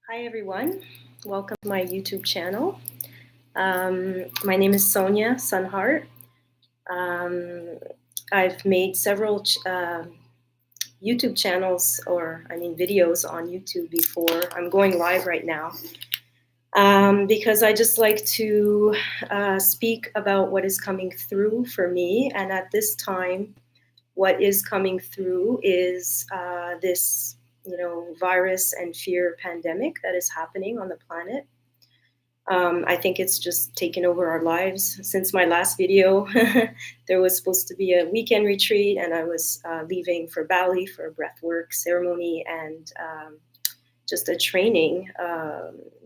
Hi everyone, welcome to my YouTube channel. My name is Sonia Sunhart. I've made several YouTube channels, videos on YouTube before. I'm going live right now because I just like to speak about what is coming through for me. And at this time, what is coming through is this virus and fear pandemic that is happening on the planet. I think it's just taken over our lives. Since my last video, there was supposed to be a weekend retreat, and I was leaving for Bali for a breathwork ceremony and just a training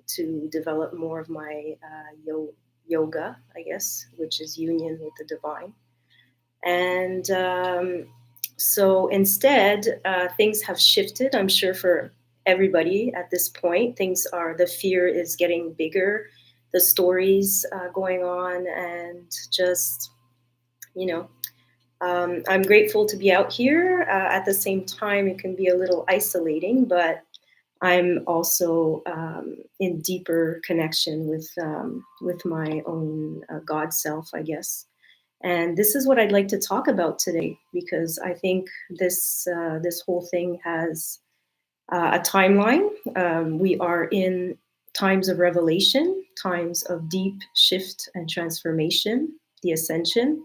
to develop more of my yoga, I guess, which is union with the divine. And so instead, things have shifted, I'm sure, for everybody at this point. The fear is getting bigger, the stories going on, and just, I'm grateful to be out here. At the same time, it can be a little isolating, but I'm also in deeper connection with my own God self, I guess. And this is what I'd like to talk about today, because I think this whole thing has a timeline. We are in times of revelation, times of deep shift and transformation, the Ascension.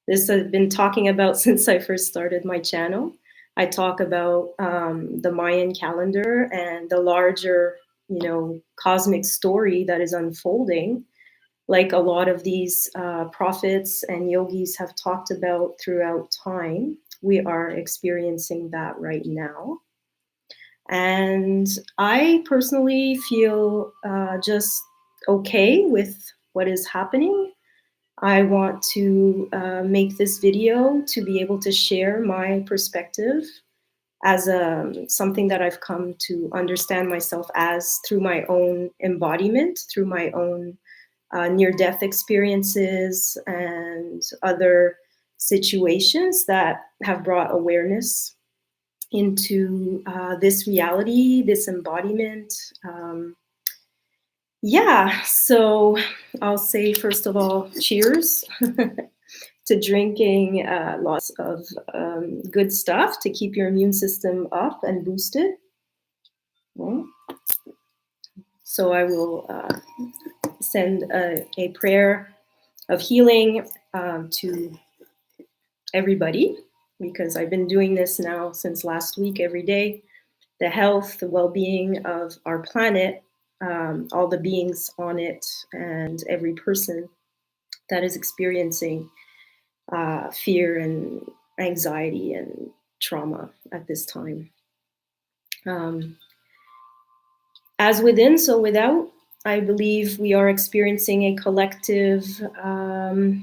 This I've been talking about since I first started my channel. I talk about the Mayan calendar and the larger, cosmic story that is unfolding, like a lot of these prophets and yogis have talked about throughout time. We are experiencing that right now. And I personally feel just okay with what is happening. I want to make this video to be able to share my perspective as something that I've come to understand myself as through my own embodiment, through my own near-death experiences and other situations that have brought awareness into this reality, this embodiment. So I'll say, first of all, cheers to drinking lots of good stuff to keep your immune system up and boosted. So I will send a prayer of healing to everybody, because I've been doing this now since last week every day. The health, the well-being of our planet, all the beings on it, and every person that is experiencing fear and anxiety and trauma at this time. As within, so without, I believe we are experiencing a collective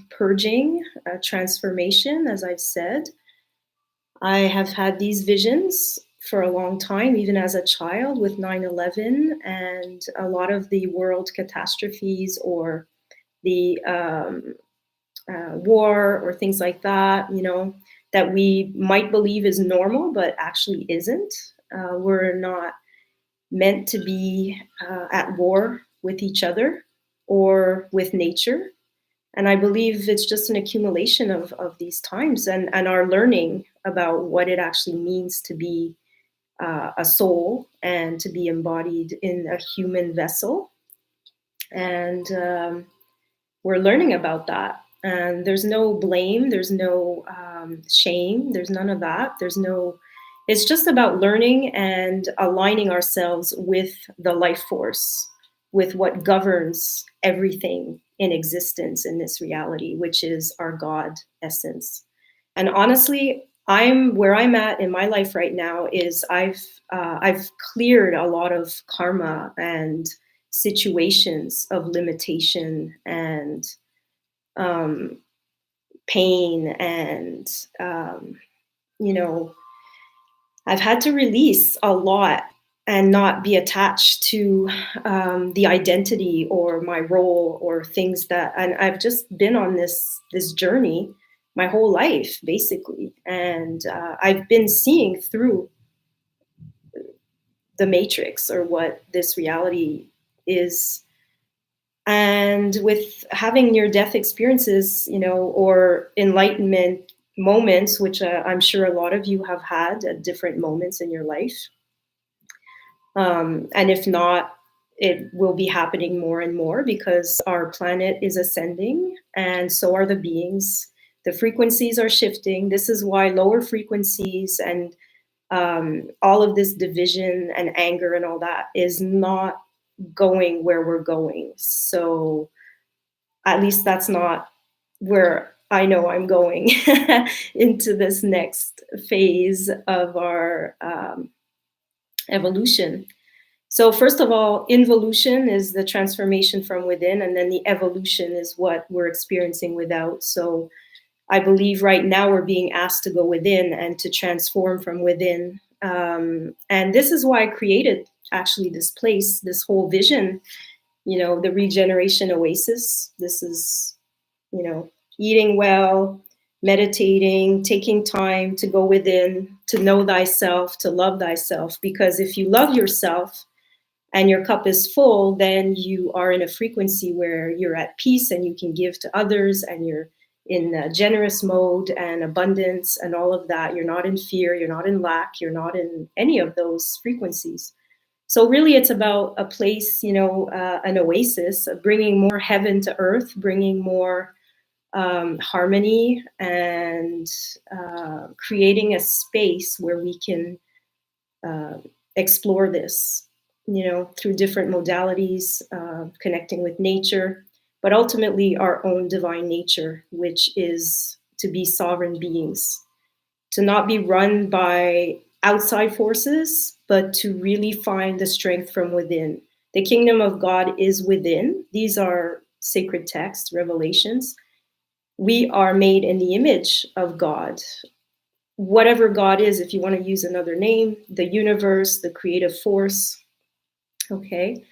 purging, transformation, as I've said. I have had these visions for a long time, even as a child with 9/11 and a lot of the world catastrophes or the war or things like that, that we might believe is normal, but actually isn't. We're not meant to be at war with each other or with nature. And I believe it's just an accumulation of these times and our learning about what it actually means to be a soul and to be embodied in a human vessel. And we're learning about that. And there's no blame, there's no shame, there's none of that. It's just about learning and aligning ourselves with the life force, with what governs everything in existence in this reality, which is our God essence. And honestly, where I'm at in my life right now is I've cleared a lot of karma and situations of limitation and pain and I've had to release a lot and not be attached to the identity or my role or things and I've just been on this journey my whole life, basically. And I've been seeing through the matrix, or what this reality is. And with having near-death experiences, or enlightenment moments, which I'm sure a lot of you have had at different moments in your life. And if not, it will be happening more and more, because our planet is ascending, and so are the beings. The frequencies are shifting. This is why lower frequencies and all of this division and anger and all that is not going where we're going. So at least that's not where I know I'm going into this next phase of our evolution. So first of all, involution is the transformation from within, and then the evolution is what we're experiencing without. So I believe right now we're being asked to go within and to transform from within. And this is why I created actually this place, this whole vision, the Regeneration Oasis. This is, eating well, meditating, taking time to go within, to know thyself, to love thyself. Because if you love yourself and your cup is full, then you are in a frequency where you're at peace and you can give to others, and you're in a generous mode and abundance and all of that. You're not in fear, you're not in lack, you're not in any of those frequencies. So really it's about a place, an oasis, bringing more heaven to earth, bringing more harmony, and creating a space where we can explore this, through different modalities, connecting with nature, but ultimately our own divine nature, which is to be sovereign beings, to not be run by outside forces, but to really find the strength from within. The kingdom of God is within. These are sacred texts, revelations. We are made in the image of God. Whatever God is, if you want to use another name, the universe, the creative force, okay?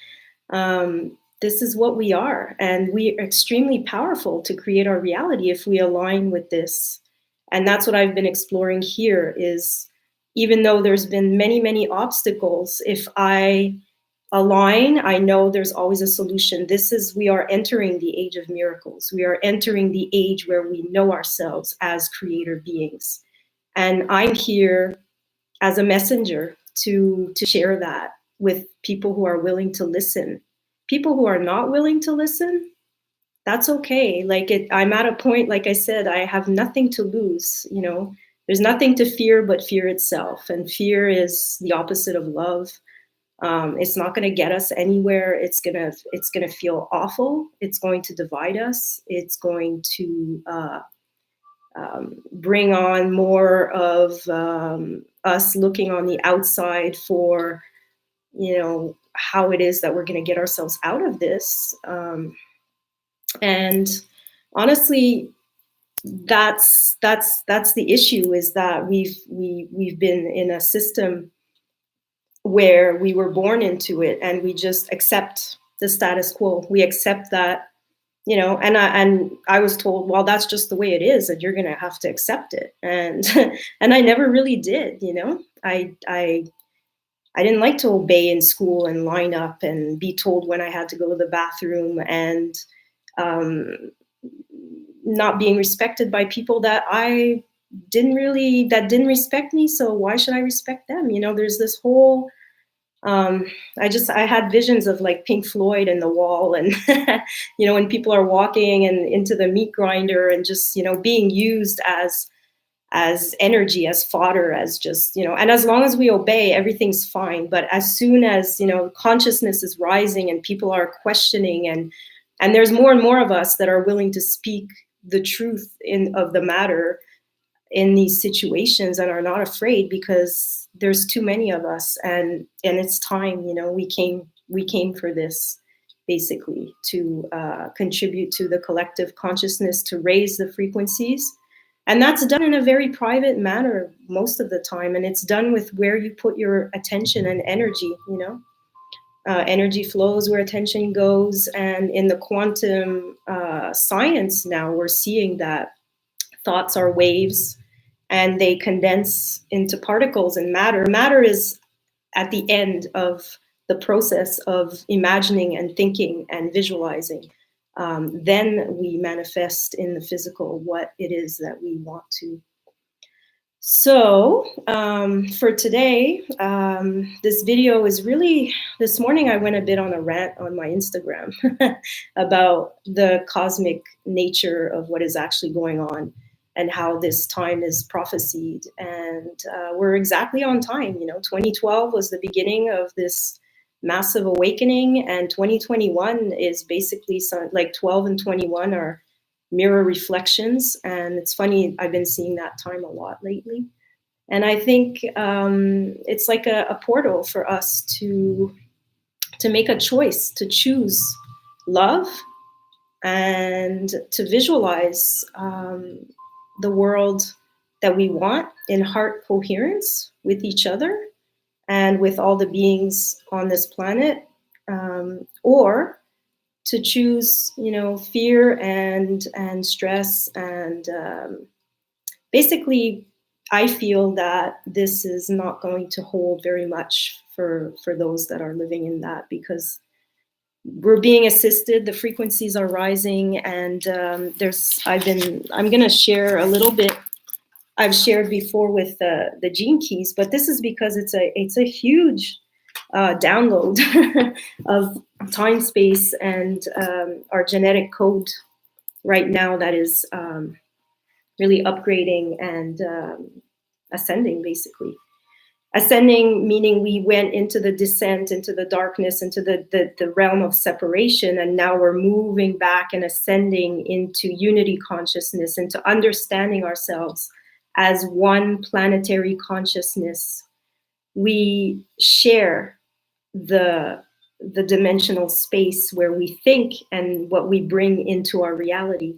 This is what we are, and we are extremely powerful to create our reality if we align with this. And that's what I've been exploring here, is even though there's been many, many obstacles, if I align, I know there's always a solution. We are entering the age of miracles. We are entering the age where we know ourselves as creator beings. And I'm here as a messenger to share that with people who are willing to listen. People who are not willing to listen, that's okay. I'm at a point, like I said, I have nothing to lose. There's nothing to fear but fear itself. And fear is the opposite of love. It's not going to get us anywhere. It's gonna feel awful. It's going to divide us. It's going to bring on more of us looking on the outside for, how it is that we're going to get ourselves out of this. And honestly, that's the issue, is that we've been in a system where we were born into it, and we just accept the status quo. We accept that, and I was told, well, that's just the way it is, and you're going to have to accept it. And and I never really did. I didn't like to obey in school and line up and be told when I had to go to the bathroom, and not being respected by people that didn't respect me. So why should I respect them? There's this whole, I had visions of like Pink Floyd and The Wall, and when people are walking and into the meat grinder and just, being used as energy, as fodder, as just, and as long as we obey, everything's fine. But as soon as, consciousness is rising and people are questioning, and there's more and more of us that are willing to speak the truth of the matter in these situations, and are not afraid, because there's too many of us, and it's time. We came for this, basically, to contribute to the collective consciousness, to raise the frequencies. And that's done in a very private manner most of the time, and it's done with where you put your attention and energy. Energy flows where attention goes, and in the quantum science now, we're seeing that thoughts are waves, and they condense into particles and matter. Matter is at the end of the process of imagining and thinking and visualizing, then we manifest in the physical what it is that we want to. So for today, this video is really, this morning I went a bit on a rant on my Instagram about the cosmic nature of what is actually going on and how this time is prophesied. And we're exactly on time. 2012 was the beginning of this massive awakening, and 2021 is basically like 12 and 21 are mirror reflections. And it's funny, I've been seeing that time a lot lately. And I think it's like a portal for us to make a choice, to choose love and to visualize the world that we want in heart coherence with each other and with all the beings on this planet, or to choose, fear and stress. And basically, I feel that this is not going to hold very much for those that are living in that, because we're being assisted, the frequencies are rising, and I'm going to share a little bit. I've shared before with the gene keys, but this is because it's a huge download of time, space, and our genetic code right now that is really upgrading and ascending, basically. Ascending meaning we went into the descent, into the darkness, into the realm of separation, and now we're moving back and ascending into unity consciousness, into understanding ourselves as one planetary consciousness. We share the dimensional space where we think and what we bring into our reality.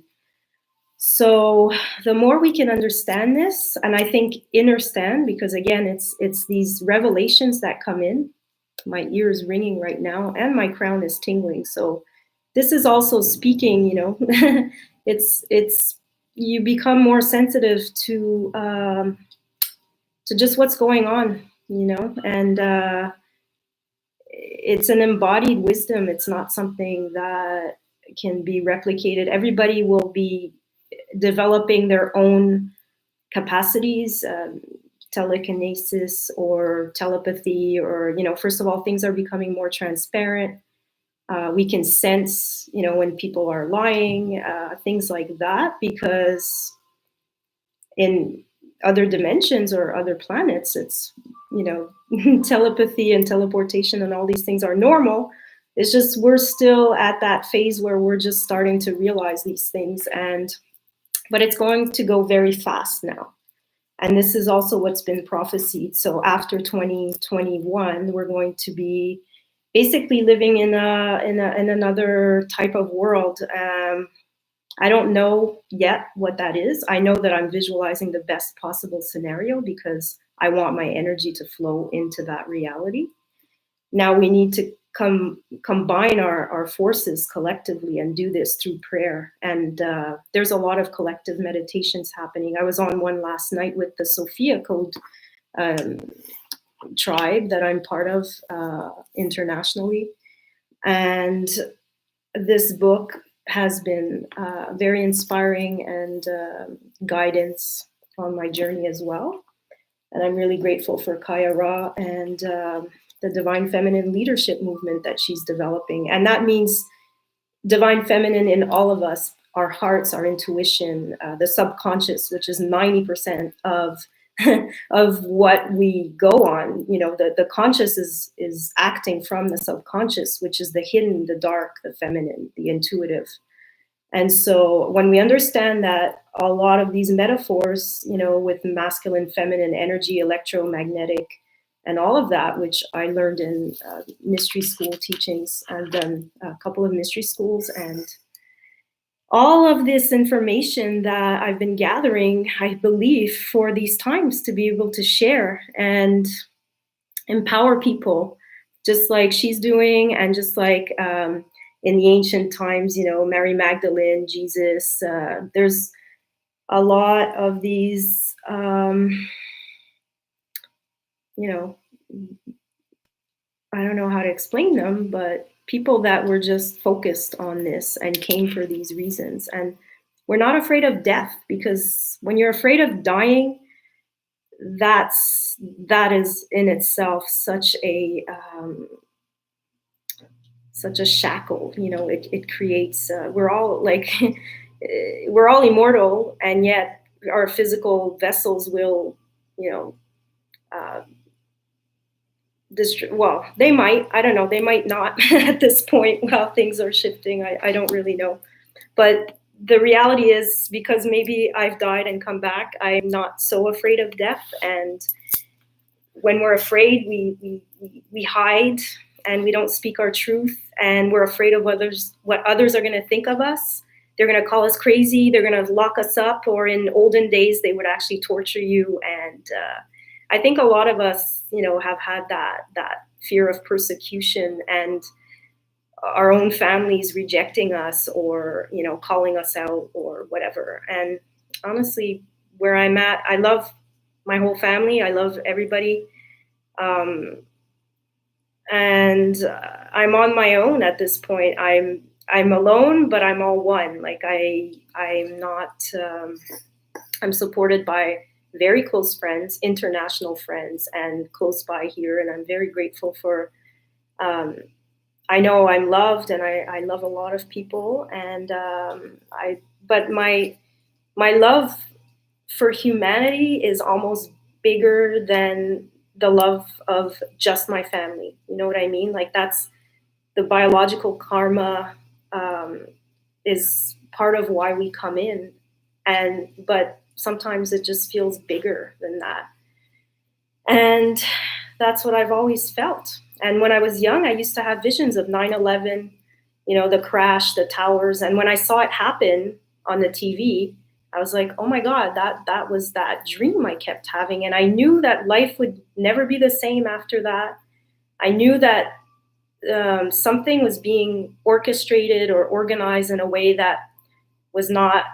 So the more we can understand this, and I think understand, because again, it's these revelations that come in. My ear is ringing right now, and my crown is tingling. So this is also speaking. It's you become more sensitive to just what's going on, and it's an embodied wisdom. It's not something that can be replicated. Everybody will be developing their own capacities, telekinesis or telepathy, or, first of all, things are becoming more transparent. We can sense, when people are lying, things like that, because in other dimensions or other planets, it's, telepathy and teleportation and all these things are normal. It's just we're still at that phase where we're just starting to realize these things, but it's going to go very fast now. And this is also what's been prophesied. So after 2021, we're going to be basically living in another type of world. I don't know yet what that is. I know that I'm visualizing the best possible scenario because I want my energy to flow into that reality. Now we need to combine our forces collectively and do this through prayer. And there's a lot of collective meditations happening. I was on one last night with the Sophia Code tribe that I'm part of internationally. And this book has been very inspiring and guidance on my journey as well. And I'm really grateful for Kaya Ra and the Divine Feminine leadership movement that she's developing. And that means Divine Feminine in all of us, our hearts, our intuition, the subconscious, which is 90% of what we go on. The conscious is acting from the subconscious, which is the hidden, the dark, the feminine, the intuitive. And so when we understand that a lot of these metaphors, with masculine, feminine energy, electromagnetic, and all of that, which I learned in mystery school teachings. I've done a couple of mystery schools, and all of this information that I've been gathering, I believe, for these times to be able to share and empower people, just like she's doing, and just like in the ancient times, Mary Magdalene, Jesus. There's a lot of these, I don't know how to explain them, but people that were just focused on this and came for these reasons. And we're not afraid of death, because when you're afraid of dying, that is in itself such a shackle. It creates. We're all like we're all immortal, and yet our physical vessels will, uh, well, they might. I don't know. They might not at this point. While things are shifting, I don't really know. But the reality is, because maybe I've died and come back, I'm not so afraid of death. And when we're afraid, we hide and we don't speak our truth, and we're afraid of what others are going to think of us. They're going to call us crazy. They're going to lock us up, or in olden days, they would actually torture you. And I think a lot of us, have had that fear of persecution and our own families rejecting us, or, calling us out or whatever. And honestly, where I'm at, I love my whole family. I love everybody. And I'm on my own at this point. I'm alone, but I'm all one. Like I'm not, I'm supported by very close friends, international friends, and close by here. And I'm very grateful for, I know I'm loved, and I love a lot of people. And but my love for humanity is almost bigger than the love of just my family. You know what I mean? Like, that's the biological karma, is part of why we come in. But sometimes it just feels bigger than that. And that's what I've always felt. And when I was young, I used to have visions of 9/11, the crash, the towers. And when I saw it happen on the TV, I was like, oh my God, that was that dream I kept having. And I knew that life would never be the same after that. I knew that something was being orchestrated or organized in a way that was not,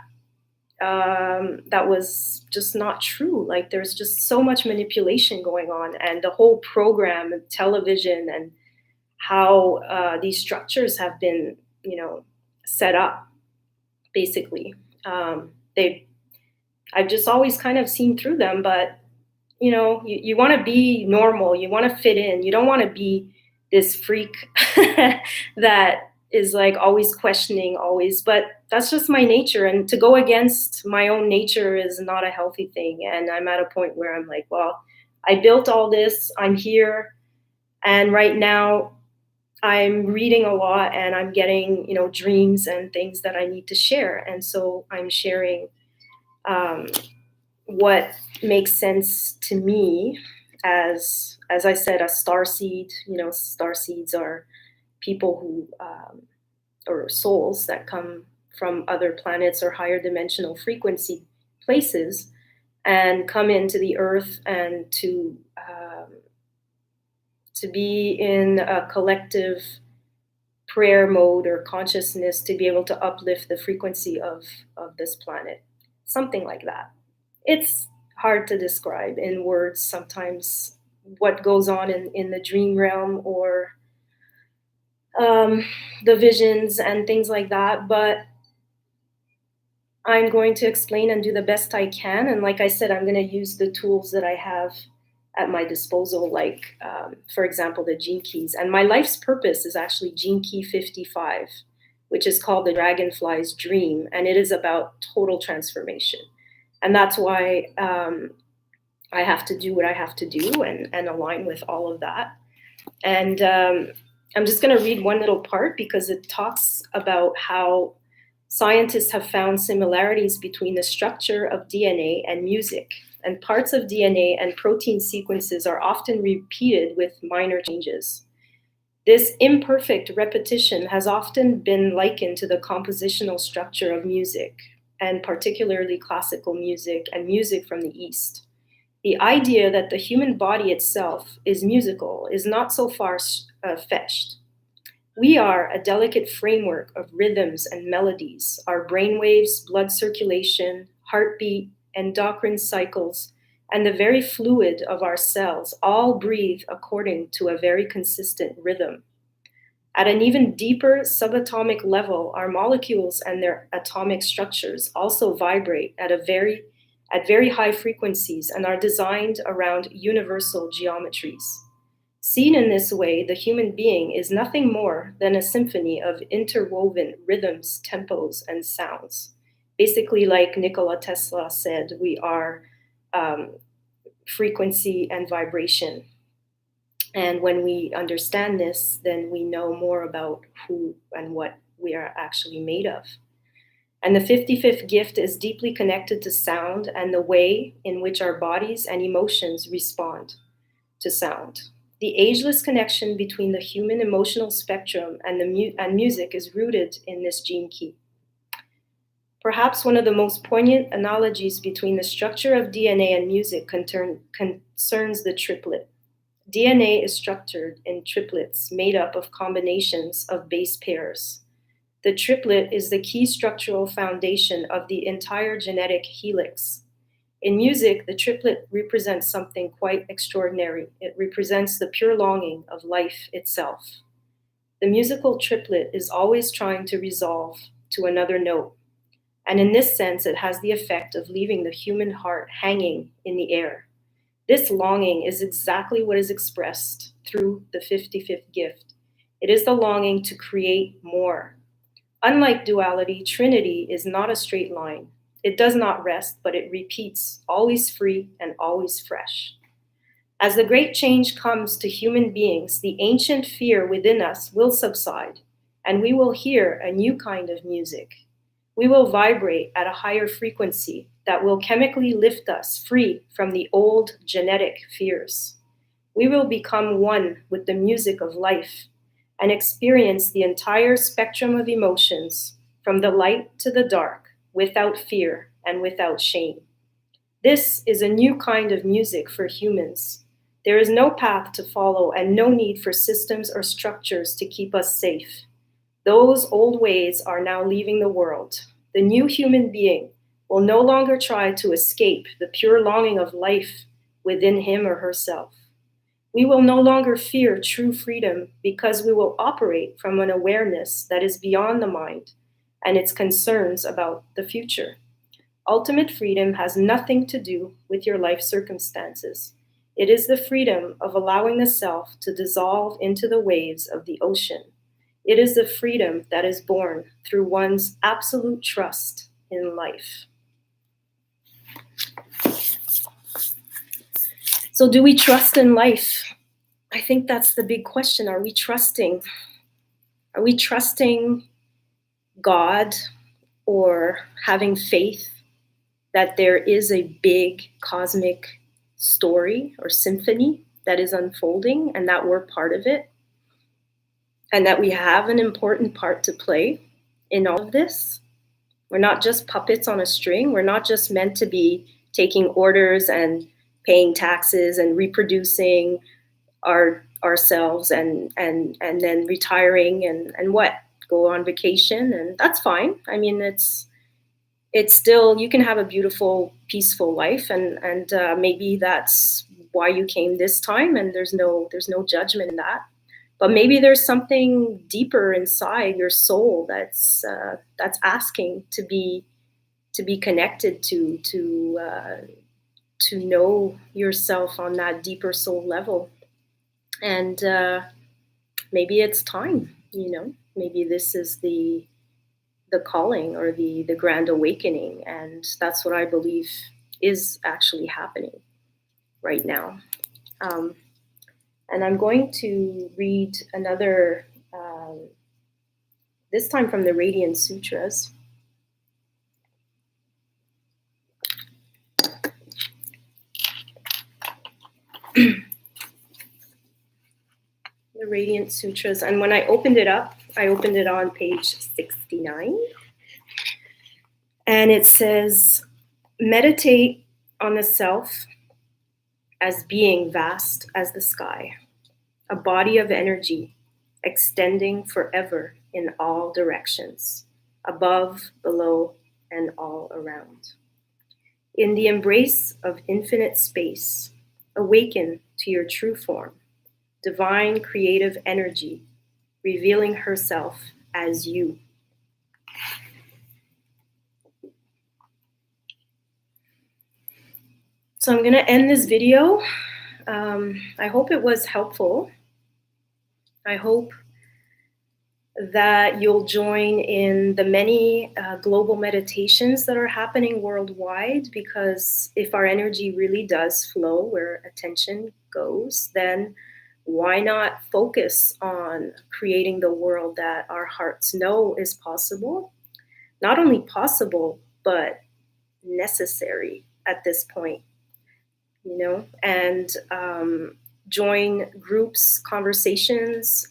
that was just not true. Like, there's just so much manipulation going on, and the whole program of television, and how these structures have been, set up, basically. I've just always kind of seen through them, but you want to be normal, you want to fit in, you don't want to be this freak that is like always questioning, always. But that's just my nature, and to go against my own nature is not a healthy thing. And I'm at a point where I'm like, well, I built all this, I'm here, and right now I'm reading a lot, and I'm getting, dreams and things that I need to share. And so I'm sharing what makes sense to me as I said, a starseed. Starseeds are people who, or souls that come from other planets or higher dimensional frequency places, and come into the earth, and to be in a collective prayer mode or consciousness, to be able to uplift the frequency of this planet, something like that. It's hard to describe in words sometimes what goes on in the dream realm, or the visions and things like that. But I'm going to explain and do the best I can. And like I said, I'm going to use the tools that I have at my disposal, like, for example, the gene keys. And my life's purpose is actually gene key 55, which is called the Dragonfly's Dream. And it is about total transformation. And that's why I have to do what I have to do, and align with all of that. And I'm just going to read one little part, because it talks about how scientists have found similarities between the structure of DNA and music. And parts of DNA and protein sequences are often repeated with minor changes. This imperfect repetition has often been likened to the compositional structure of music, and particularly classical music and music from the East. The idea that the human body itself is musical is not so far fetched. We are a delicate framework of rhythms and melodies. Our brainwaves, blood circulation, heartbeat, endocrine cycles and the very fluid of our cells all breathe according to a very consistent rhythm. At an even deeper subatomic level, our molecules and their atomic structures also vibrate at very high frequencies and are designed around universal geometries. Seen in this way, the human being is nothing more than a symphony of interwoven rhythms, tempos, and sounds. Basically, like Nikola Tesla said, we are frequency and vibration. And when we understand this, then we know more about who and what we are actually made of. And the 55th gift is deeply connected to sound and the way in which our bodies and emotions respond to sound. The ageless connection between the human emotional spectrum and music is rooted in this gene key. Perhaps one of the most poignant analogies between the structure of DNA and music concerns the triplet. DNA is structured in triplets made up of combinations of base pairs. The triplet is the key structural foundation of the entire genetic helix. In music, the triplet represents something quite extraordinary. It represents the pure longing of life itself. The musical triplet is always trying to resolve to another note, and in this sense, it has the effect of leaving the human heart hanging in the air. This longing is exactly what is expressed through the 55th gift. It is the longing to create more. Unlike duality, Trinity is not a straight line. It does not rest, but it repeats, always free and always fresh. As the great change comes to human beings, the ancient fear within us will subside, and we will hear a new kind of music. We will vibrate at a higher frequency that will chemically lift us free from the old genetic fears. We will become one with the music of life and experience the entire spectrum of emotions, from the light to the dark, without fear and without shame. This is a new kind of music for humans. There is no path to follow and no need for systems or structures to keep us safe. Those old ways are now leaving the world. The new human being will no longer try to escape the pure longing of life within him or herself. We will no longer fear true freedom because we will operate from an awareness that is beyond the mind and its concerns about the future. Ultimate freedom has nothing to do with your life circumstances. It is the freedom of allowing the self to dissolve into the waves of the ocean. It is the freedom that is born through one's absolute trust in life. So, do we trust in life? I think that's the big question. Are we trusting? Are we trusting God or having faith that there is a big cosmic story or symphony that is unfolding and that we're part of it? And that we have an important part to play in all of this? We're not just puppets on a string. We're not just meant to be taking orders and paying taxes and reproducing ourselves and then retiring and what? Go on vacation, and that's fine. I mean, it's still, you can have a beautiful, peaceful life, and maybe that's why you came this time, and there's no judgment in that. But maybe there's something deeper inside your soul that's asking to be connected to know yourself on that deeper soul level. And maybe it's time, maybe this is the calling or the grand awakening. And that's what I believe is actually happening right now. And I'm going to read another, this time from the Radiance Sutras. The Radiance Sutras. And when I opened it up, I opened it on page 69. And it says, meditate on the self as being vast as the sky, a body of energy extending forever in all directions, above, below, and all around. In the embrace of infinite space, awaken to your true form, divine creative energy, revealing herself as you. So I'm going to end this video. I hope it was helpful. I hope that you'll join in the many global meditations that are happening worldwide, because if our energy really does flow where attention goes, then why not focus on creating the world that our hearts know is possible? Not only possible, but necessary at this point, you know, and join groups, conversations,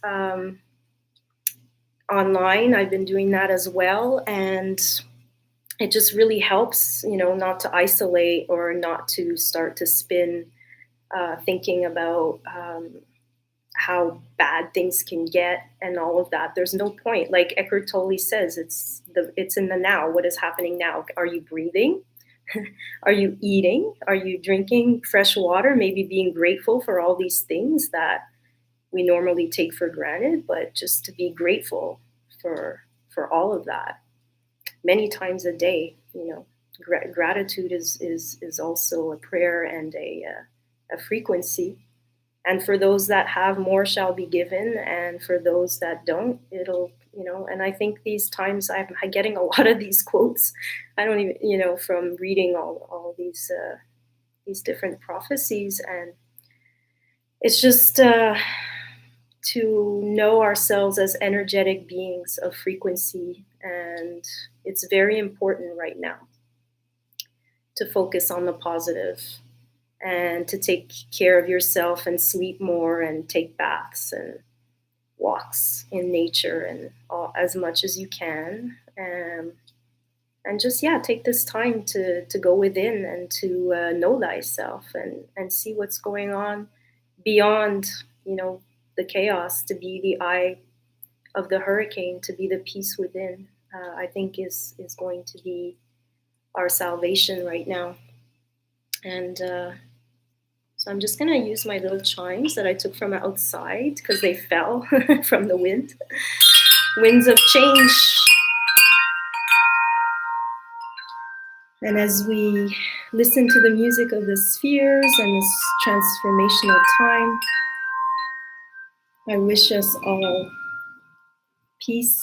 online. I've been doing that as well, and it just really helps, you know, not to isolate or not to start to spin thinking about how bad things can get and all of that. There's no point. Like Eckhart Tolle says, it's in the now. What is happening now? Are you breathing? Are you eating? Are you drinking fresh water? Maybe being grateful for all these things that we normally take for granted, but just to be grateful for all of that many times a day. You know, gratitude is also a prayer and a frequency. And for those that have, more shall be given, and for those that don't, it'll, you know. And I think these times I'm getting a lot of these quotes. I don't even, you know, from reading all these different prophecies, and it's just to know ourselves as energetic beings of frequency. And it's very important right now to focus on the positive and to take care of yourself and sleep more and take baths and walks in nature and as much as you can. And just, yeah, take this time to go within and to know thyself and see what's going on beyond, you know, the chaos, to be the eye of the hurricane, to be the peace within, I think is going to be our salvation right now. And so I'm just going to use my little chimes that I took from outside because they fell from the wind. Winds of change. And as we listen to the music of the spheres and this transformational time, I wish us all peace,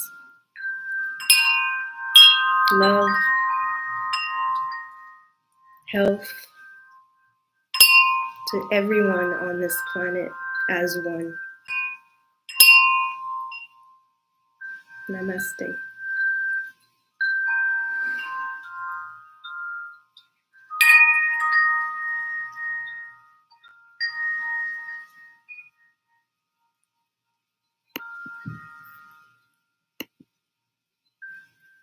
love, health, to everyone on this planet as one. Namaste.